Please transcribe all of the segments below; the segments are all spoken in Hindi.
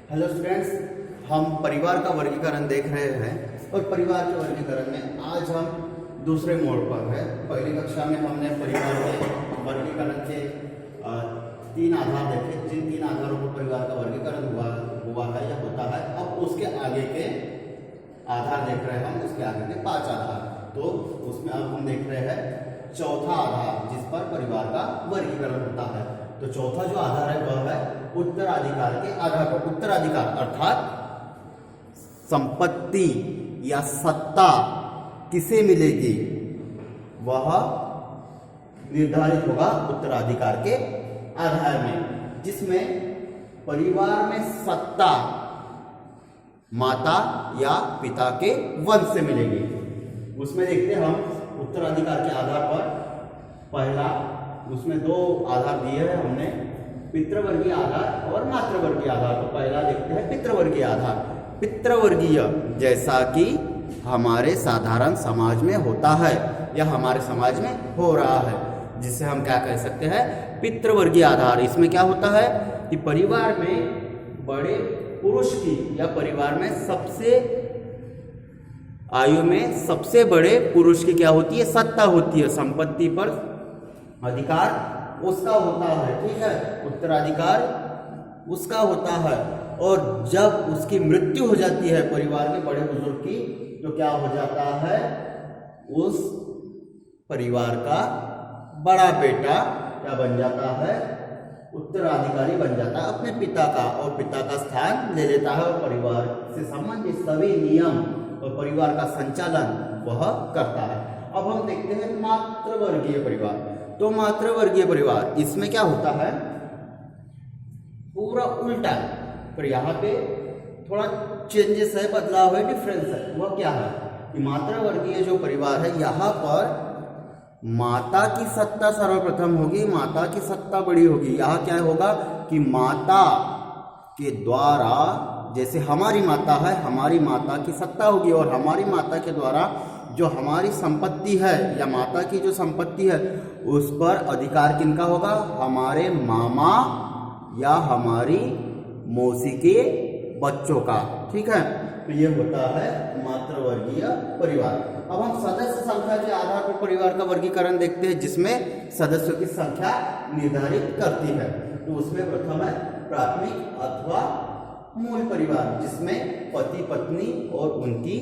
हेलो स्टूडेंट्स, हम परिवार का वर्गीकरण देख रहे हैं और परिवार के वर्गीकरण में आज हम दूसरे मोड़ पर है। पहली कक्षा में हमने परिवार के वर्गीकरण के 3 आधार देखे, जिन 3 आधारों पर परिवार का वर्गीकरण हुआ है या होता है। अब उसके आगे के आधार देख रहे हैं हम, उसके आगे के 5 आधार। तो उसमें अब हम देख रहे हैं चौथा आधार जिस पर परिवार का वर्गीकरण होता है। तो चौथा जो आधार है वह है उत्तराधिकार के आधार पर। उत्तराधिकार अर्थात संपत्ति या सत्ता किसे मिलेगी वह निर्धारित होगा उत्तराधिकार के आधार में, जिसमें परिवार में सत्ता माता या पिता के वंश से मिलेगी। उसमें देखते हैं हम उत्तराधिकार के आधार पर पहला, उसमें 2 आधार दिए हैं हमने, पितृवर्गीय आधार और मातृवर्गीय आधार। तो पहला देखते हैं पितृवर्गीय आधार। पितृवर्गीय जैसा कि हमारे साधारण समाज में होता है या हमारे समाज में हो रहा है, जिसे हम क्या कह सकते हैं, पितृवर्गीय आधार। इसमें क्या होता है कि परिवार में बड़े पुरुष की या परिवार में आयु में सबसे बड़े पुरुष की क्या होती है, सत्ता होती है, संपत्ति पर अधिकार उसका होता है। ठीक है, उत्तराधिकार उसका होता है। और जब उसकी मृत्यु हो जाती है परिवार के बड़े बुजुर्ग की, तो क्या हो जाता है, उस परिवार का बड़ा बेटा क्या बन जाता है, उत्तराधिकारी बन जाता है अपने पिता का, और पिता का स्थान ले लेता है और परिवार से संबंधित सभी नियम और परिवार का संचालन वह करता है। अब हम देखते हैं मातृवर्गीय परिवार। तो मातृवर्गीय परिवार, इसमें क्या होता है, पूरा उल्टा। पर यहाँ पे थोड़ा चेंजेस है, बदलाव है, डिफरेंस है। वह क्या है कि मातृवर्गीय जो परिवार है, यहाँ पर माता की सत्ता सर्वप्रथम होगी, माता की सत्ता बड़ी होगी। यहाँ क्या होगा कि माता के द्वारा, जैसे हमारी माता है, हमारी माता की सत्ता होगी और हमारी माता के द्वारा जो हमारी संपत्ति है या माता की जो संपत्ति है उस पर अधिकार किनका होगा, हमारे मामा या हमारी मौसी के बच्चों का। ठीक है, तो ये होता है मातृवर्गीय परिवार। अब हम सदस्य संख्या के आधार पर परिवार का वर्गीकरण देखते हैं, जिसमें सदस्यों की संख्या निर्धारित करती है। तो उसमें प्रथम है प्राथमिक अथवा मूल परिवार, जिसमें पति पत्नी और उनकी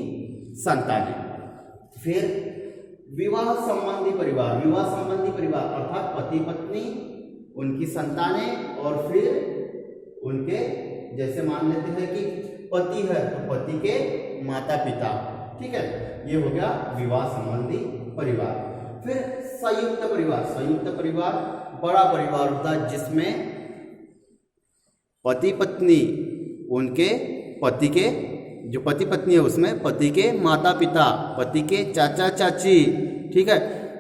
संतानें। फिर विवाह संबंधी परिवार। विवाह संबंधी परिवार अर्थात पति पत्नी, उनकी संतानें और फिर उनके, जैसे मान लेते हैं कि पति है तो पति के माता पिता। ठीक है, ये हो गया विवाह संबंधी परिवार। फिर संयुक्त परिवार। संयुक्त परिवार बड़ा परिवार होता है, जिसमें पति पत्नी, उनके पति के जो पति पत्नी है उसमें पति के माता पिता, पति के चाचा चाची, ठीक है,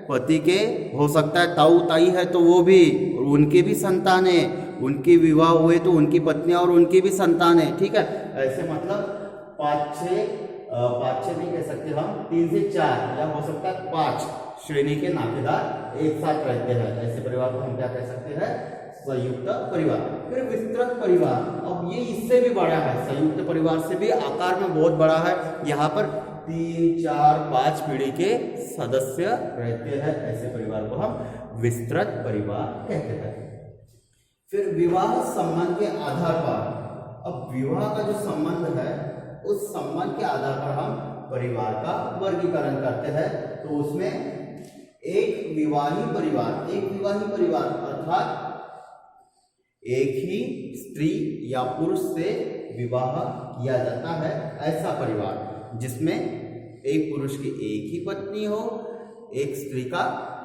पति के हो सकता है ताऊ ताई है तो वो भी, और उनके भी संतानें, उनके विवाह हुए तो उनकी पत्नियां और उनकी भी संतानें। ठीक है, ऐसे मतलब 5-6 नहीं कह सकते हम, 3 से 4 या हो सकता है 5 श्रेणी के नातेदार एक साथ रहते हैं। ऐसे परिवार को हम क्या कह सकते हैं, संयुक्त परिवार। फिर विस्तृत परिवार। अब ये इससे भी बड़ा है, संयुक्त परिवार से भी आकार में बहुत बड़ा है। यहाँ पर 3, 4, 5 पीढ़ी के सदस्य रहते हैं। ऐसे परिवार को हम विस्तृत परिवार कहते हैं। फिर विवाह संबंध के आधार पर, अब विवाह का जो संबंध है उस संबंध के आधार पर हम परिवार का वर्गीकरण करते हैं। तो उसमें एक विवाही परिवार अर्थात एक ही स्त्री या पुरुष से विवाह किया जाता है, ऐसा परिवार जिसमें एक पुरुष की एक ही पत्नी हो, एक स्त्री का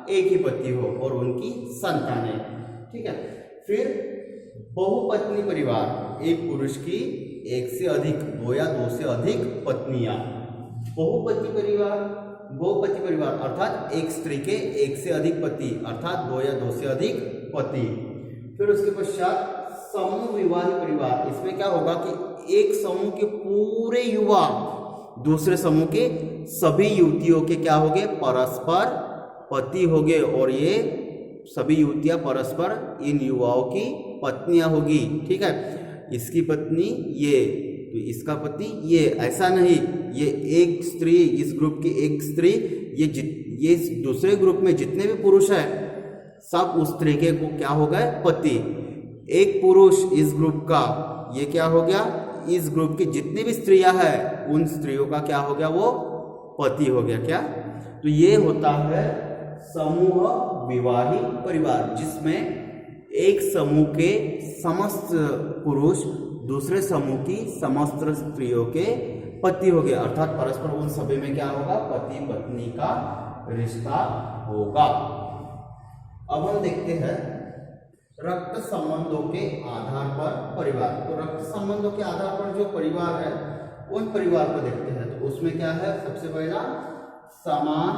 एक ही पति हो और उनकी संतानें। ठीक है, फिर बहुपत्नी परिवार, एक पुरुष की एक से अधिक, 2 या 2 से अधिक पत्नियां। बहुपति परिवार अर्थात एक स्त्री के एक से अधिक पति, अर्थात 2 या 2 से अधिक पति। फिर उसके पश्चात समूह विवाही परिवार। इसमें क्या होगा कि एक समूह के पूरे युवा दूसरे समूह के सभी युवतियों के क्या होंगे, परस्पर पति होंगे, और ये सभी युवतियां परस्पर इन युवाओं की पत्नियां होगी। ठीक है, इसकी पत्नी ये, तो इसका पति ये, ऐसा नहीं, ये एक स्त्री, इस ग्रुप की एक स्त्री, ये दूसरे ग्रुप में जितने भी पुरुष हैं सब उस स्त्री के को क्या हो गए, पति। एक पुरुष इस ग्रुप का, ये क्या हो गया, इस ग्रुप की जितनी भी स्त्रियां हैं उन स्त्रियों का क्या हो गया, वो पति हो गया। क्या, तो ये होता है समूह विवाही परिवार, जिसमें एक समूह के समस्त पुरुष दूसरे समूह की समस्त स्त्रियों के पति हो गए, अर्थात परस्पर उन सभी में क्या होगा, पति पत्नी का रिश्ता होगा। अब हम देखते हैं रक्त संबंधों के आधार पर परिवार। तो रक्त संबंधों के आधार पर जो परिवार है उन परिवार को देखते हैं। तो उसमें क्या है, सबसे पहला समान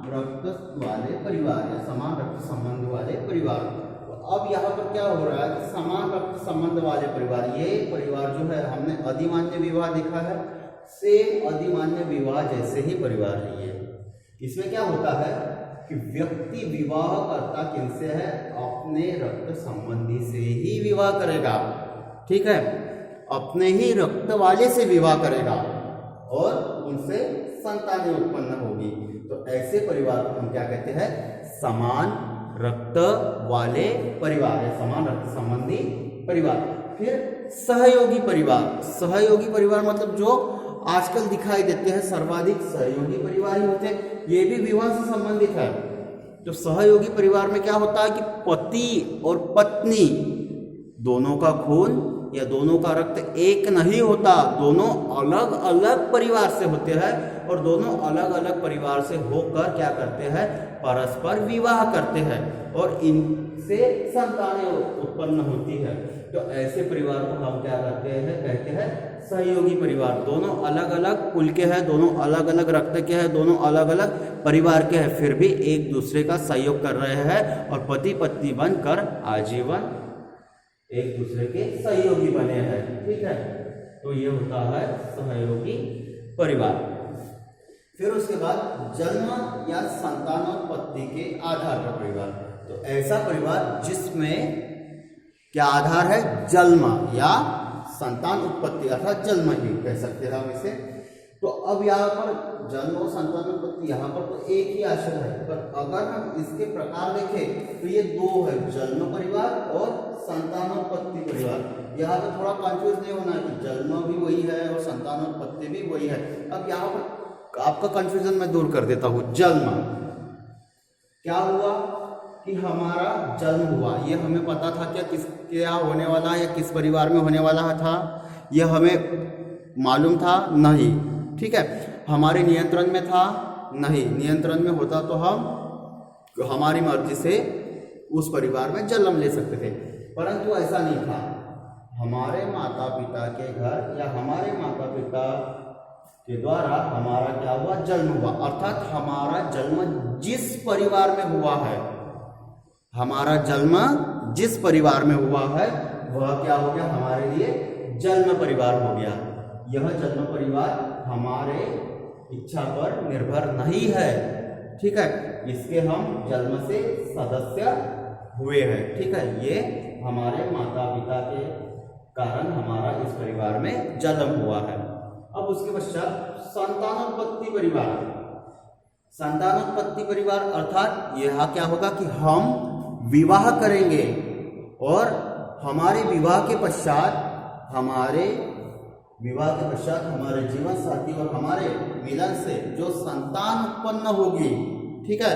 रक्त वाले परिवार या समान रक्त संबंध वाले परिवार। तो अब यहाँ पर क्या हो रहा है कि समान रक्त संबंध वाले परिवार, ये परिवार जो है, हमने अधिमान्य विवाह देखा है, सेम अधिमान्य विवाह जैसे ही परिवार है ये। इसमें क्या होता है कि व्यक्ति विवाह करता किनसे है, अपने रक्त संबंधी से ही विवाह करेगा, ठीक है, अपने ही रक्त वाले से विवाह करेगा और उनसे संतानें उत्पन्न होगी। तो ऐसे परिवार को हम क्या कहते हैं, समान रक्त वाले परिवार है, समान रक्त संबंधी परिवार। फिर सहयोगी परिवार। सहयोगी परिवार मतलब जो आजकल दिखाई देते हैं सर्वाधिक सहयोगी परिवार ही होते हैं, ये भी विवाह से संबंधित है। तो सहयोगी परिवार में क्या होता है कि पति और पत्नी दोनों का खून या दोनों का रक्त एक नहीं होता, दोनों अलग अलग परिवार से होते हैं और दोनों अलग अलग परिवार से होकर क्या करते हैं, परस्पर विवाह करते हैं और इनसे संतानें उत्पन्न होती है। तो ऐसे परिवार को हम क्या करते हैं, कहते हैं सहयोगी परिवार। दोनों अलग अलग कुल के हैं, दोनों अलग अलग रक्त के हैं, दोनों अलग अलग परिवार के हैं, फिर भी एक दूसरे का सहयोग कर रहे हैं और पति पत्नी बनकर आजीवन एक दूसरे के सहयोगी बने हैं, ठीक है। तो ये होता है सहयोगी परिवार। फिर उसके बाद जन्म या संतानोत्पत्ति के आधार पर परिवार। तो ऐसा परिवार जिसमें क्या आधार है, जन्म या संतान उत्पत्ति, अर्थात जन्म ही कह सकते हैं हम इसे। तो अब यहाँ पर जन्म और संतानोत्पत्ति, यहाँ पर तो एक ही आशय है, पर अगर हम इसके प्रकार देखें तो ये दो है, जन्म परिवार और संतानोत्पत्ति परिवार। यहाँ पे थोड़ा कंफ्यूज नहीं होना कि जन्म भी वही है और संतानोत्पत्ति भी वही है। अब यहाँ पर आपका कंफ्यूजन मैं दूर कर देता हूँ। जन्म क्या हुआ कि हमारा जन्म हुआ, ये हमें पता था क्या, किस क्या होने वाला है या किस परिवार में होने वाला था, यह हमें मालूम था नहीं, ठीक है। हमारे नियंत्रण में था नहीं, नियंत्रण में होता तो हम हमारी मर्जी से उस परिवार में जन्म ले सकते थे, परंतु ऐसा नहीं था। हमारे माता पिता के घर या हमारे माता पिता के द्वारा हमारा क्या हुआ, जन्म हुआ, अर्थात हमारा जन्म जिस परिवार में हुआ है, हमारा जन्म जिस परिवार में हुआ है वह क्या हो गया, हमारे लिए जन्म परिवार हो गया। यह जन्म परिवार हमारे इच्छा पर निर्भर नहीं है, ठीक है, इसके हम जन्म से सदस्य हुए हैं, ठीक है। ये हमारे माता पिता के कारण हमारा इस परिवार में जन्म हुआ है। अब उसके पश्चात संतानोत्पत्ति परिवार। संतानोत्पत्ति परिवार अर्थात यह क्या होगा कि हम विवाह करेंगे और हमारे विवाह के पश्चात हमारे जीवन साथी और हमारे मिलन से जो संतान उत्पन्न होगी, ठीक है,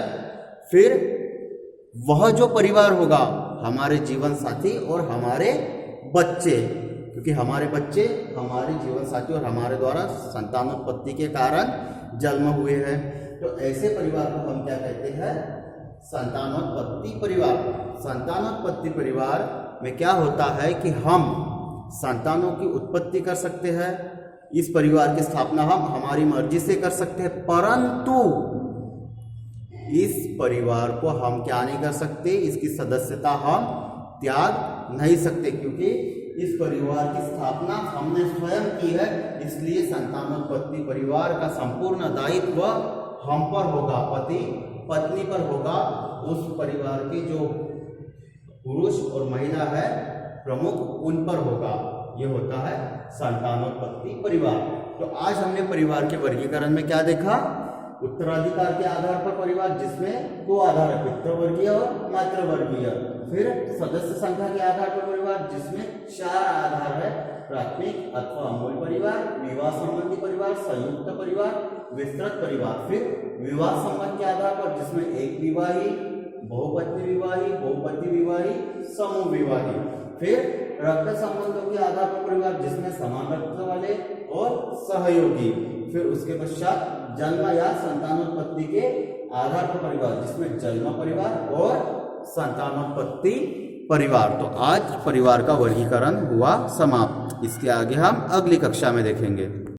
फिर वह जो परिवार होगा, हमारे जीवन साथी और हमारे बच्चे, क्योंकि हमारे बच्चे हमारे जीवन साथी और हमारे द्वारा संतानोत्पत्ति के कारण जन्म हुए हैं। तो ऐसे परिवार को हम क्या कहते हैं, संतानोत्पत्ति परिवार। संतानोत्पत्ति परिवार में क्या होता है कि हम संतानों की उत्पत्ति कर सकते हैं, इस परिवार की स्थापना हम हमारी मर्जी से कर सकते हैं, परंतु इस परिवार को हम क्या नहीं कर सकते, इसकी सदस्यता हम त्याग नहीं सकते, क्योंकि इस परिवार की स्थापना हमने स्वयं की है, इसलिए संतानोत्पत्ति परिवार का संपूर्ण दायित्व हम पर होगा, पति पत्नी पर होगा, उस परिवार के जो पुरुष और महिला है प्रमुख उन पर होगा। ये होता है संतानोत्पत्ति परिवार। तो आज हमने परिवार के वर्गीकरण में क्या देखा? उत्तराधिकार के आधार पर परिवार जिसमें दो आधार है, पितृवर्गीय और मातृवर्गीय। फिर सदस्य संख्या के आधार पर परिवार जिसमें 4 आधार है, प्राथमिक अथवा मूल परिवार, विवाह संबंधी परिवार, संयुक्त परिवार, विस्तृत परिवार। फिर विवाह संबंध के आधार पर जिसमें एक विवाही, बहुपत्नी विवाही, बहुपति विवाही, समूह विवाही। फिर रक्त संबंधों के आधार पर परिवार जिसमें समान रक्त वाले और सहयोगी। फिर उसके पश्चात जन्म या संतानोत्पत्ति के आधार पर परिवार जिसमें जन्म परिवार और संतानोत्पत्ति परिवार। तो आज परिवार का वर्गीकरण हुआ समाप्त। इसके आगे हम अगली कक्षा में देखेंगे।